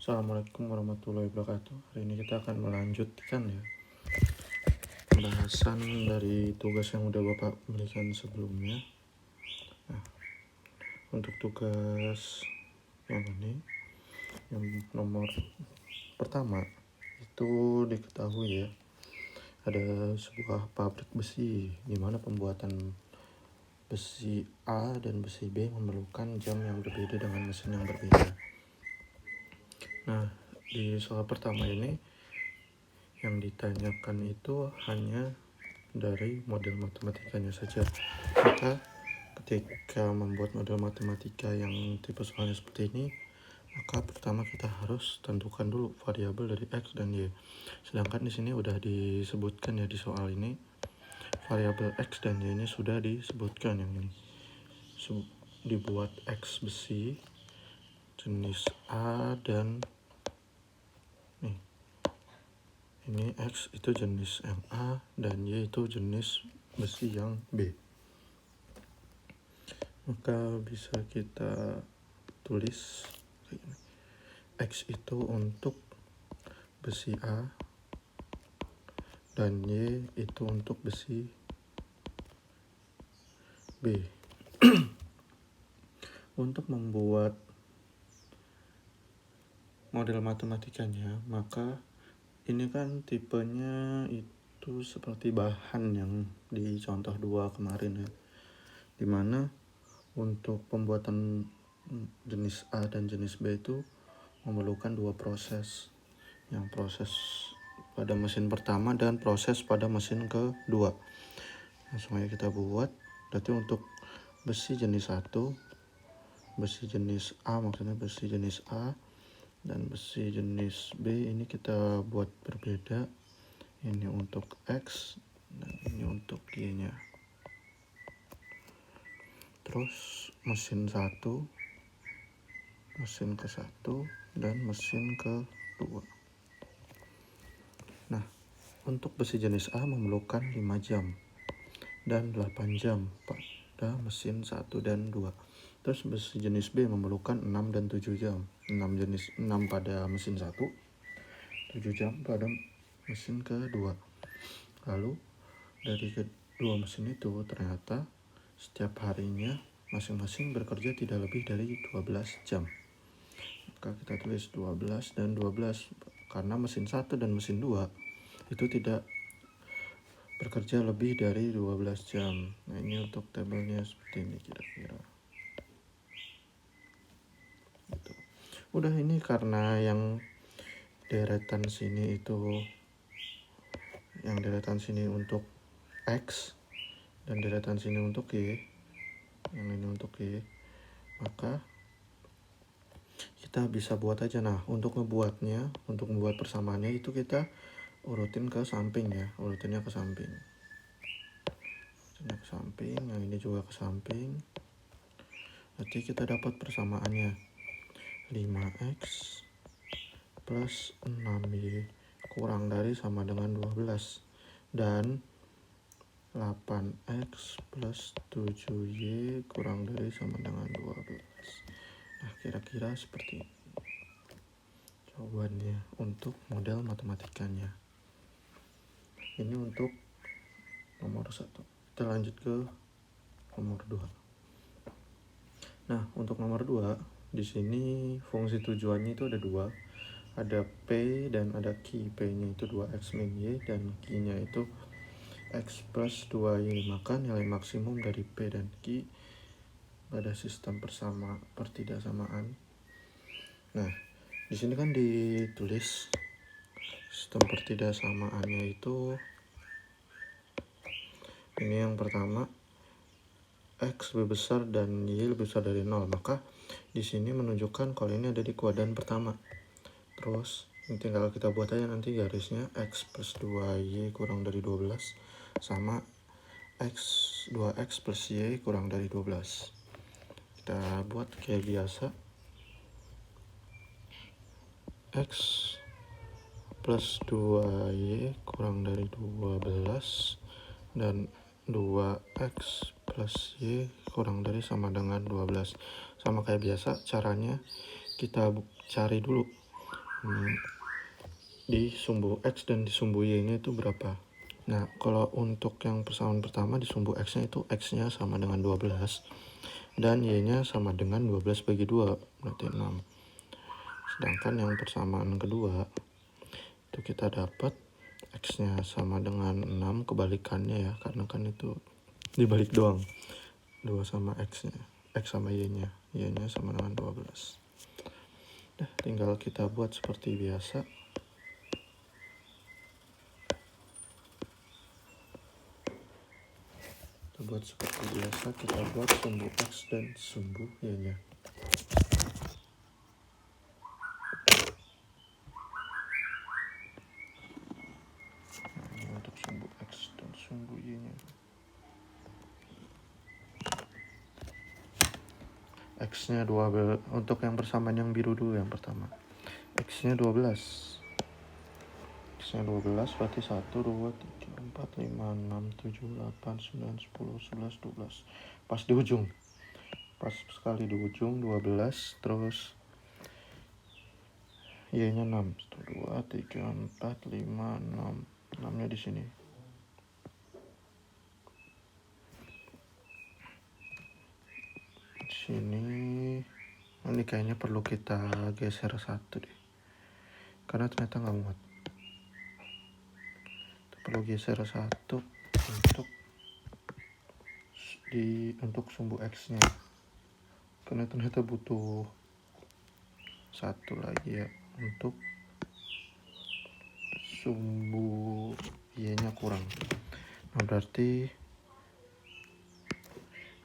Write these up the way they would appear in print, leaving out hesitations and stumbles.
Assalamualaikum warahmatullahi wabarakatuh. Hari ini kita akan melanjutkan pembahasan dari tugas yang udah Bapak berikan sebelumnya. Nah, untuk tugas yang ini, yang nomor pertama itu diketahui ya, ada sebuah pabrik besi di mana pembuatan besi A dan besi B memerlukan jam yang berbeda dengan mesin yang berbeda. Nah, di soal pertama ini yang ditanyakan itu hanya dari model matematikanya saja. Maka ketika membuat model matematika yang tipe soalnya seperti ini, maka pertama kita harus tentukan dulu variabel dari X dan Y. Sedangkan di sini udah disebutkan ya di soal ini, variabel X dan Y ini sudah disebutkan yang ini. Dibuat X besi jenis A dan ini X itu jenis yang A dan Y itu jenis besi yang B. Maka bisa kita tulis X itu untuk besi A dan Y itu untuk besi B. Untuk membuat model matematikanya, maka ini kan tipenya itu seperti bahan yang di contoh 2 kemarin ya, dimana untuk pembuatan jenis A dan jenis B itu memerlukan 2 proses, yang proses pada mesin pertama dan proses pada mesin kedua. Langsung aja kita buat. Berarti untuk besi jenis 1, besi jenis A maksudnya besi jenis A dan besi jenis B ini kita buat berbeda. Ini untuk X dan ini untuk Y nya. Terus mesin 1, mesin ke-1 dan mesin ke-2. Nah, untuk besi jenis A memerlukan 5 jam dan 8 jam pada mesin 1 dan 2. Terus besi jenis B memerlukan 6 dan 7 jam. 6 pada mesin 1, 7 jam pada mesin kedua. Lalu dari kedua mesin itu ternyata setiap harinya masing-masing bekerja tidak lebih dari 12 jam. Maka kita tulis 12 dan 12 karena mesin 1 dan mesin 2 itu tidak bekerja lebih dari 12 jam. Nah, ini untuk tabelnya seperti ini kira-kira. Gitu. Udah, ini karena yang deretan sini untuk X dan deretan sini untuk Y, yang ini untuk Y, maka kita bisa buat aja. Nah, untuk membuat persamaannya itu kita urutin ke samping ya, urutinnya ke samping, yang ini juga ke samping. Nanti kita dapat persamaannya 5X plus 6Y kurang dari sama dengan 12 dan 8X plus 7Y kurang dari sama dengan 12. Nah, kira-kira seperti ini jawabannya untuk model matematikanya. Ini untuk nomor 1. Kita lanjut ke nomor 2. Nah, untuk nomor 2, di sini fungsi tujuannya itu ada 2. Ada P dan ada Q. P-nya itu 2X min Y dan Q-nya itu X plus 2Y. Maka nilai maksimum dari P dan Q pada sistem pertidaksamaan. Nah, di sini kan ditulis sistem pertidaksamaannya itu ini yang pertama X lebih besar dan Y lebih besar dari 0. Maka di sini menunjukkan kalau ini ada di kuadran pertama. Terus ini tinggal kita buat aja nanti garisnya X plus 2Y kurang dari 12 sama X 2X plus Y kurang dari 12. Kita buat kayak biasa. X plus 2Y kurang dari 12 dan 2X plus Y kurang dari sama dengan 12. Sama kayak biasa, caranya kita cari dulu di sumbu X dan di sumbu Y-nya itu berapa. Nah, kalau untuk yang persamaan pertama di sumbu X-nya itu X-nya sama dengan 12 dan Y-nya sama dengan 12 bagi 2, berarti 6. Sedangkan yang persamaan kedua itu kita dapat X-nya sama dengan 6, kebalikannya ya, karena kan itu dibalik doang. 2 sama X-nya, X sama Y-nya, Y-nya sama dengan 12. Nah, tinggal kita buat seperti biasa. Kita buat sumbu X dan sumbu Y-nya. Nah, ini untuk sumbu X dan sumbu Y-nya. X-nya 12, untuk yang persamaan yang biru dulu yang pertama. X-nya 12. X-nya 12 berarti 1, 2, 3, 4, 5, 6, 7, 8, 9, 10, 11, 12. Pas di ujung. Pas sekali di ujung 12, terus Y-nya 6. 1, 2, 3, 4, 5, 6. 6-nya di sini. Di sini. Ini kayaknya perlu kita geser 1 deh. Karena ternyata nggak muat. Perlu geser 1 untuk sumbu X-nya. Karena ternyata butuh 1 lagi ya untuk sumbu Y-nya kurang. Nah, berarti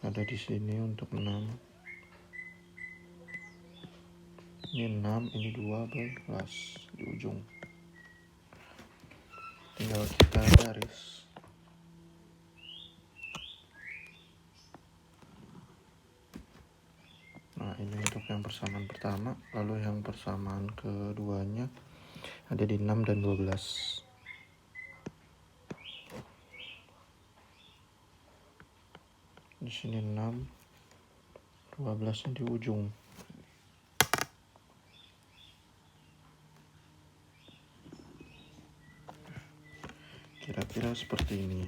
ada di sini untuk 6. Ini 6, ini 12 di ujung. Tinggal kita garis. Nah, ini untuk yang persamaan pertama, lalu yang persamaan keduanya ada di 6 dan 12. Di sini 6, 12-nya di ujung. Kira-kira seperti ini.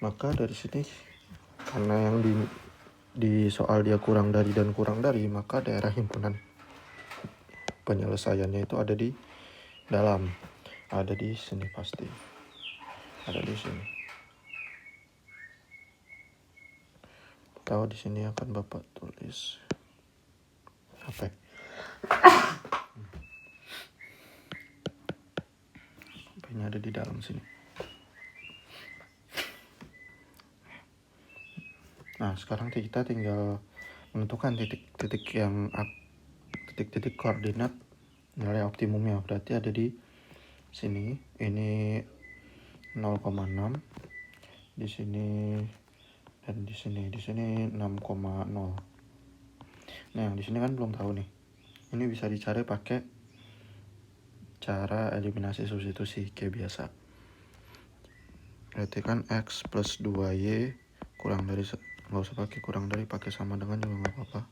Maka dari sini, karena yang di soal dia kurang dari dan kurang dari, maka daerah himpunan penyelesaiannya itu ada di dalam. Ada di sini pasti. Ada di sini. Tahu di sini akan Bapak tulis apa? Ini ada di dalam sini. Nah, sekarang kita tinggal menentukan titik-titik koordinat nilai optimumnya. Berarti ada di sini. Ini 0,6. Di sini dan di sini. Di sini 6,0. Nah, yang di sini kan belum tahu nih. Ini bisa dicari pakai cara eliminasi substitusi kayak biasa. Berarti kan X plus 2Y kurang dari, nggak usah pakai kurang dari, pakai sama dengan juga nggak apa-apa.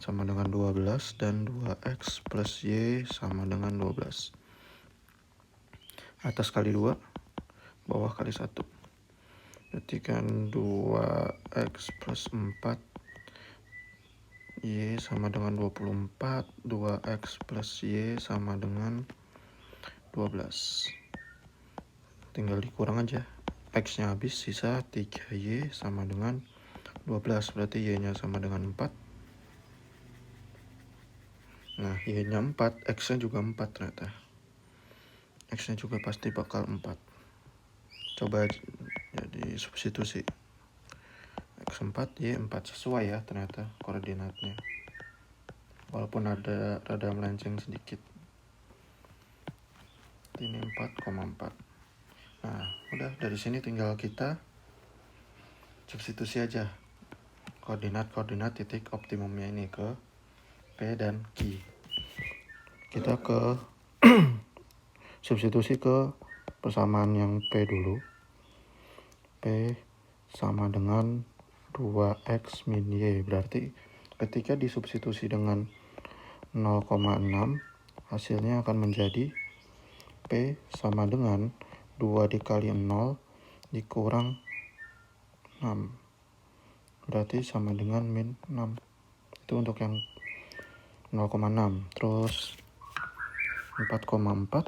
Sama dengan 12 dan 2X plus Y sama dengan 12. Atas kali 2, bawah kali 1. Berarti kan 2X plus 4 Y sama dengan 24, 2X plus Y sama dengan 12. Tinggal dikurang aja. X-nya habis, sisa 3Y sama dengan 12. Berarti Y-nya sama dengan 4. Nah, Y-nya 4, X-nya juga 4 ternyata. X-nya juga pasti bakal 4. Coba jadi substitusi. X4, Y4 sesuai ya ternyata koordinatnya. Walaupun ada rada melenceng sedikit. Ini 4,4. Nah, udah dari sini tinggal kita substitusi aja koordinat titik optimumnya ini ke P dan Q. Kita ke substitusi ke persamaan yang P dulu. P sama dengan 2X min Y. Berarti ketika disubstitusi dengan 0,6, hasilnya akan menjadi P sama dengan 2 dikali 0 dikurang 6. Berarti sama dengan min 6. Itu untuk yang 0,6. Terus 4,4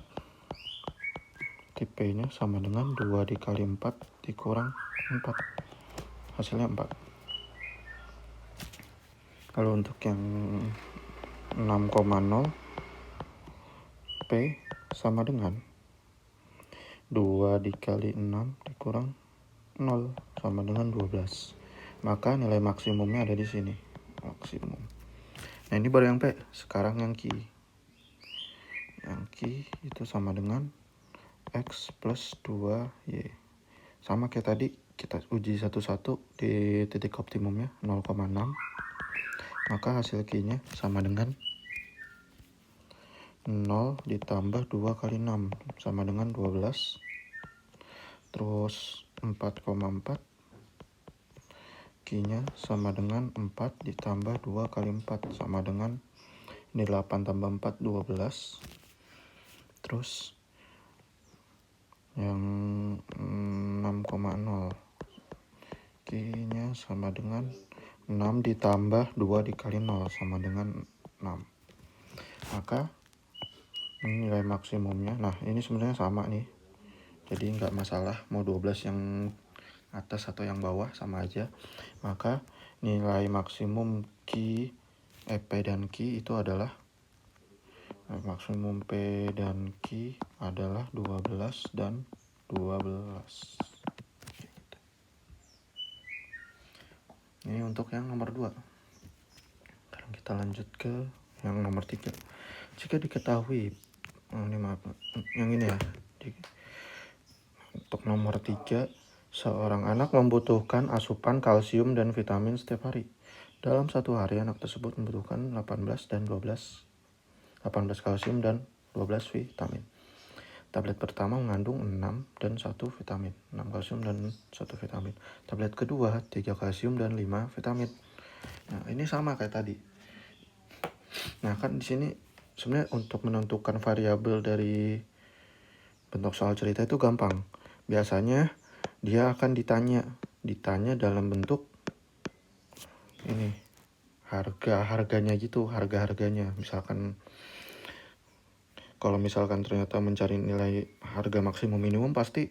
P-nya sama dengan 2 dikali 4 dikurang 4. Hasilnya 4. Kalau untuk yang 6,0 P sama dengan 2 dikali 6 dikurang 0 sama dengan 12. Maka nilai maksimumnya ada di sini. Maksimum. Nah ini baru yang P. Sekarang yang Q. Yang Q itu sama dengan X plus 2Y. Sama kayak tadi, kita uji satu-satu di titik optimumnya 0,6. Maka hasil Q-nya sama dengan 0 ditambah 2 kali 6 sama dengan 12. Terus 4,4 Q-nya sama dengan 4 ditambah 2 kali 4 sama dengan ini 8 tambah 4 12. Terus yang 6,0 Q-nya sama dengan 6 ditambah 2 dikali 0 sama dengan 6. Maka ini nilai maksimumnya. Nah ini sebenarnya sama nih, jadi nggak masalah mau 12 yang atas atau yang bawah, sama aja. Maka nilai maksimum P dan Q itu adalah maksimum P dan Q adalah 12 dan 12. Ini untuk yang nomor 2. Sekarang kita lanjut ke yang nomor 3. Jika diketahui, ini maaf, yang ini ya. Untuk nomor 3, seorang anak membutuhkan asupan kalsium dan vitamin setiap hari. Dalam satu hari anak tersebut membutuhkan 18 kalsium dan 12 vitamin. Tablet pertama mengandung 6 dan 1 vitamin. 6 kalsium dan 1 vitamin. Tablet kedua 3 kalsium dan 5 vitamin. Nah, ini sama kayak tadi. Nah, kan di sini sebenarnya untuk menentukan variabel dari bentuk soal cerita itu gampang. Biasanya dia akan ditanya dalam bentuk ini harganya gitu, harganya. Misalkan kalau misalkan ternyata mencari nilai harga maksimum minimum, pasti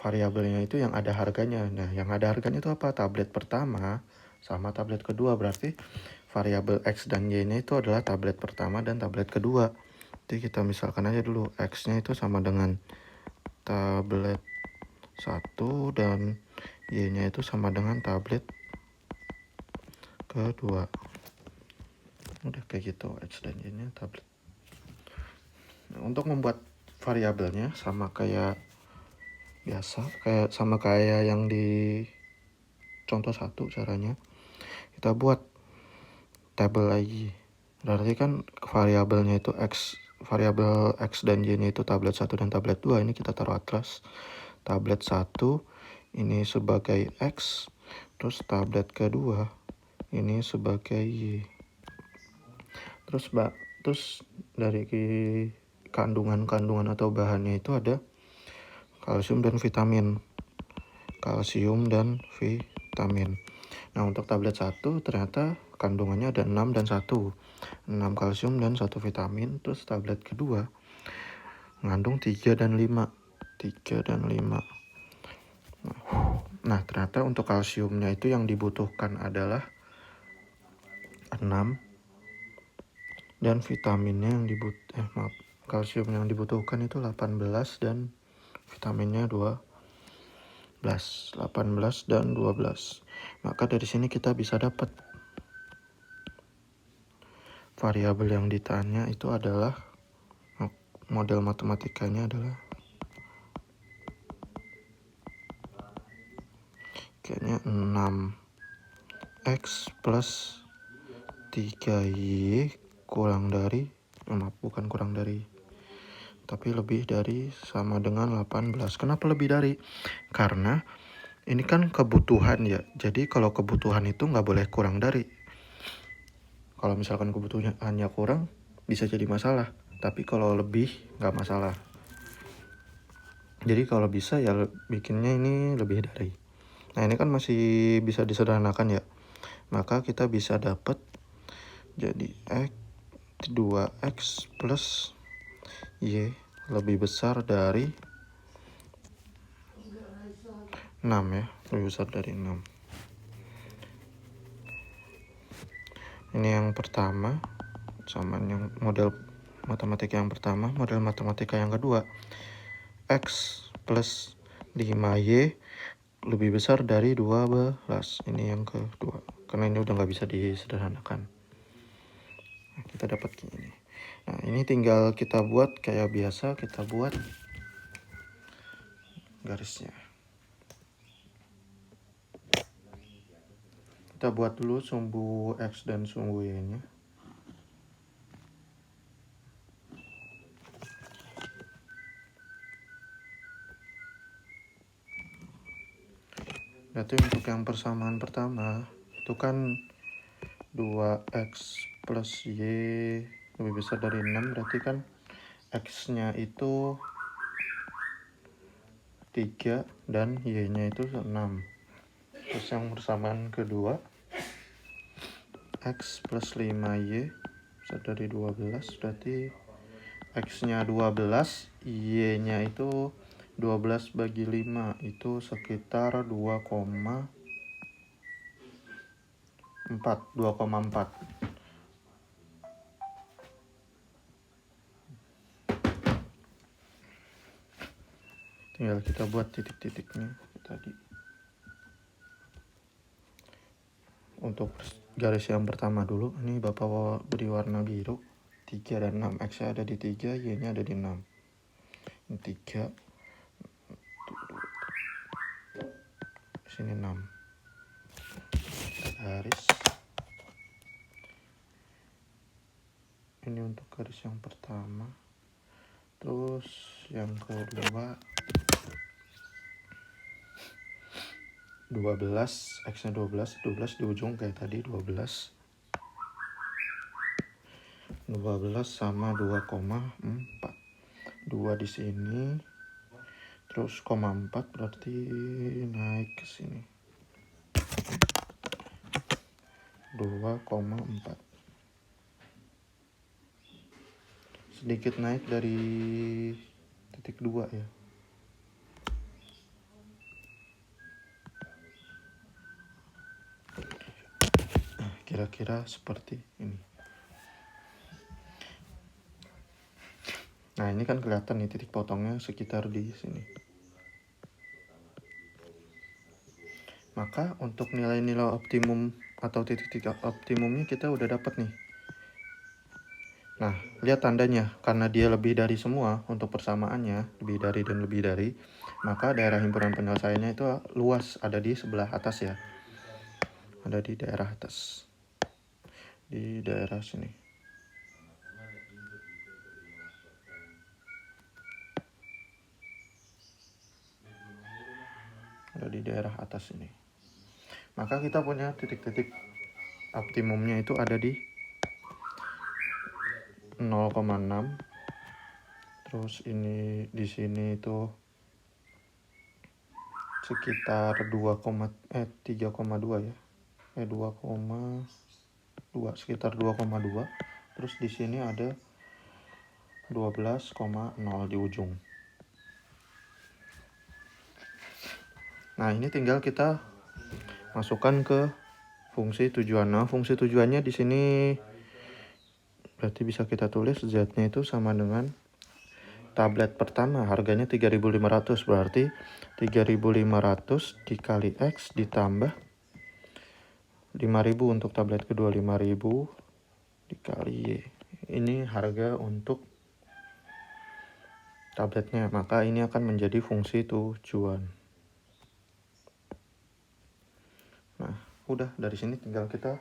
variabelnya itu yang ada harganya. Nah, yang ada harganya itu apa? Tablet pertama sama tablet kedua. Berarti variabel X dan Y-nya itu adalah tablet pertama dan tablet kedua. Jadi kita misalkan aja dulu X-nya itu sama dengan tablet 1 dan Y-nya itu sama dengan tablet kedua. Udah kayak gitu, X dan Y-nya tablet. Nah, untuk membuat variabelnya sama kayak biasa, sama kayak yang di contoh 1 caranya. Kita buat tabel lagi. Berarti kan variabelnya itu variabel X dan Y-nya itu tablet 1 dan tablet 2. Ini kita taruh atas. Tablet 1 ini sebagai X, terus tablet kedua ini sebagai Y. Terus dari kandungan atau bahannya itu ada kalsium dan vitamin. Nah, untuk tablet 1 ternyata kandungannya ada 6 dan 1. 6 kalsium dan 1 vitamin. Terus tablet kedua mengandung 3 dan 5. Nah, ternyata untuk kalsiumnya itu yang dibutuhkan adalah 6 dan vitaminnya yang kalsium yang dibutuhkan itu 18 dan vitaminnya 18 dan 12. Maka dari sini kita bisa dapat variabel yang ditanya itu adalah, model matematikanya adalah kayaknya 6x plus 3y tapi lebih dari sama dengan 18. Kenapa lebih dari? Karena ini kan kebutuhan ya. Jadi kalau kebutuhan itu nggak boleh kurang dari. Kalau misalkan kebutuhannya kurang, bisa jadi masalah. Tapi kalau lebih, nggak masalah. Jadi kalau bisa ya bikinnya ini lebih dari. Nah ini kan masih bisa disederhanakan ya. Maka kita bisa dapat jadi 2x plus y lebih besar dari 6 ya. Lebih besar dari 6. Ini yang pertama. Sama yang model matematika yang pertama. Model matematika yang kedua. X plus 5y lebih besar dari 12. Ini yang kedua. Karena ini udah nggak bisa disederhanakan. Nah, kita dapat gini. Nah, ini tinggal kita buat kayak biasa. Kita buat garisnya. Kita buat dulu sumbu X dan sumbu Y-nya. Berarti untuk yang persamaan pertama, itu kan 2x plus y lebih besar dari 6, berarti kan x-nya itu 3 dan y-nya itu 6. Terus yang persamaan kedua, x plus 5y besar dari 12, berarti x-nya 12, y-nya itu 12 bagi 5, itu sekitar 2,4. Tinggal kita buat titik-titiknya tadi. Untuk garis yang pertama dulu, ini Bapak beri warna biru. 3 dan 6, X-nya ada di 3, Y-nya ada di 6. Ini 3, sini 6. Garis. Ini untuk garis yang pertama. Terus yang kedua 12, X-nya 12 di ujung kayak tadi 12 sama 2,4. 2 di sini. Terus 4 berarti naik ke sini. 2,4. Sedikit naik dari titik 2 ya. Nah, kira-kira seperti ini. Nah, ini kan kelihatan nih titik potongnya sekitar di sini. Maka untuk nilai-nilai optimum atau titik-titik optimumnya kita udah dapat nih. Nah, lihat tandanya. Karena dia lebih dari semua untuk persamaannya, lebih dari dan lebih dari, maka daerah himpunan penyelesaiannya itu luas, ada di sebelah atas ya. Ada di daerah atas. Di daerah sini. Ada di daerah atas ini. Maka kita punya titik-titik optimumnya itu ada di 0,6. Terus ini di sini itu sekitar 3,2 ya. 2,2 sekitar 2,2. Terus di sini ada 12,0 di ujung. Nah, ini tinggal kita masukkan ke fungsi tujuan. Nah, fungsi tujuannya di sini berarti bisa kita tulis Z-nya itu sama dengan tablet pertama harganya 3.500, berarti 3.500 dikali X ditambah 5.000 untuk tablet kedua, 5.000 dikali Y. Ini harga untuk tabletnya, maka ini akan menjadi fungsi tujuan. Nah, udah dari sini tinggal kita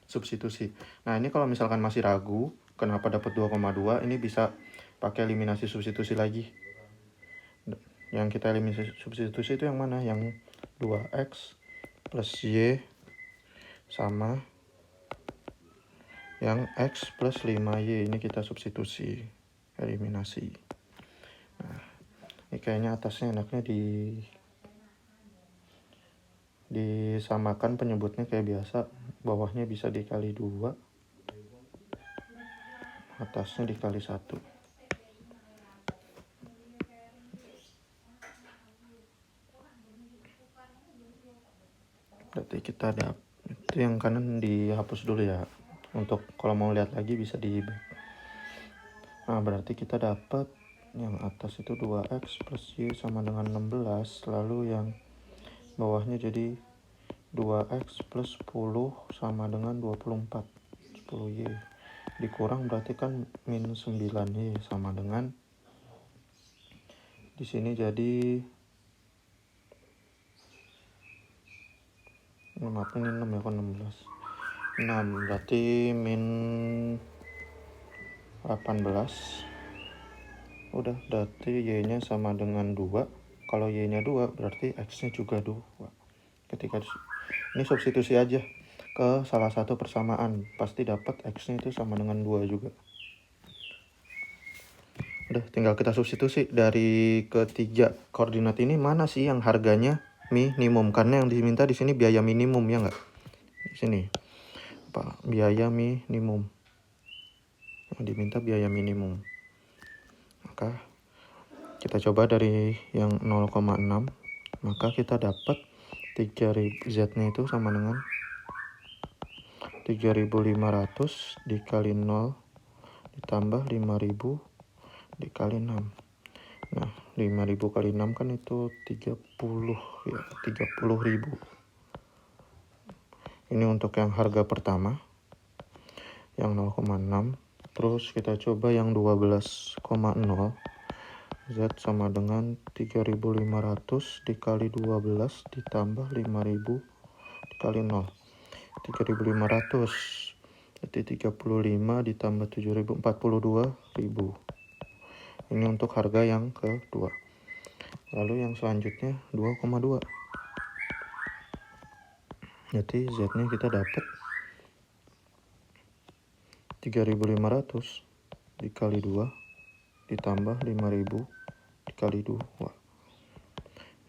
substitusi. Nah, ini kalau misalkan masih ragu kenapa dapat 2,2, ini bisa pakai eliminasi substitusi lagi. Yang kita eliminasi substitusi itu yang mana? Yang 2x plus y sama yang X plus 5Y. Ini kita substitusi, eliminasi. Nah, ini kayaknya atasnya enaknya disamakan penyebutnya kayak biasa. Bawahnya bisa dikali 2, atasnya dikali 1. Berarti kita ada itu yang kanan dihapus dulu ya. Untuk kalau mau lihat lagi bisa di. Nah, berarti kita dapat yang atas itu 2x plus y sama dengan 16, lalu yang bawahnya jadi 2x plus 10 sama dengan 24. 10y dikurang berarti kan min 9y sama dengan, di sini jadi maaf ini 6 ya, 6 berarti min 18. Udah, berarti y-nya sama dengan 2. Kalau y-nya 2 berarti x-nya juga 2. Ketika ini substitusi aja ke salah satu persamaan, pasti dapat x-nya itu sama dengan 2 juga. Udah, tinggal kita substitusi. Dari ketiga koordinat ini mana sih yang harganya minimum? Karena yang diminta di sini biaya minimum, ya nggak? Di sini apa? Biaya minimum. Yang diminta biaya minimum. Maka kita coba dari yang 0,6. Maka kita dapat 3.000 z-nya itu sama dengan 3.500 dikali 0 ditambah 5.000 dikali 6. Nah, 5.000 kali 6 kan itu 30 ya, 30.000. Ini untuk yang harga pertama, yang 0,6. Terus kita coba yang 12,0. Z sama dengan 3.500 dikali 12 ditambah 5.000 dikali 0. 3.500 berarti 35 ditambah 7.000, 42.000. Ini untuk harga yang kedua. Lalu yang selanjutnya 2,2. Jadi Z-nya kita dapat 3.500 dikali 2 ditambah 5.000 dikali 2.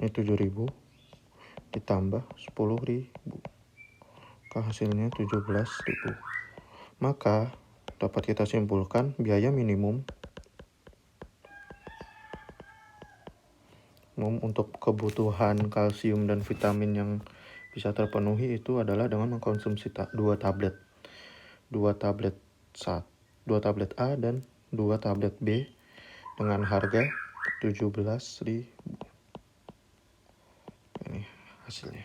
Ini 7.000 ditambah 10.000. Hasilnya 17.000. Maka dapat kita simpulkan biaya minimum untuk kebutuhan kalsium dan vitamin yang bisa terpenuhi itu adalah dengan mengkonsumsi 2 tablet. 2 tablet A dan 2 tablet B dengan harga 17.000. Ini hasilnya.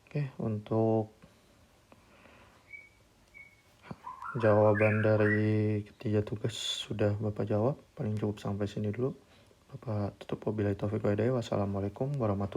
Oke, untuk jawaban dari ketiga tugas sudah Bapak jawab. Paling cukup sampai sini dulu. Bapak tutup. Wabillahi taufiq wal hidayah. Wassalamualaikum warahmatullahi wabarakatuh.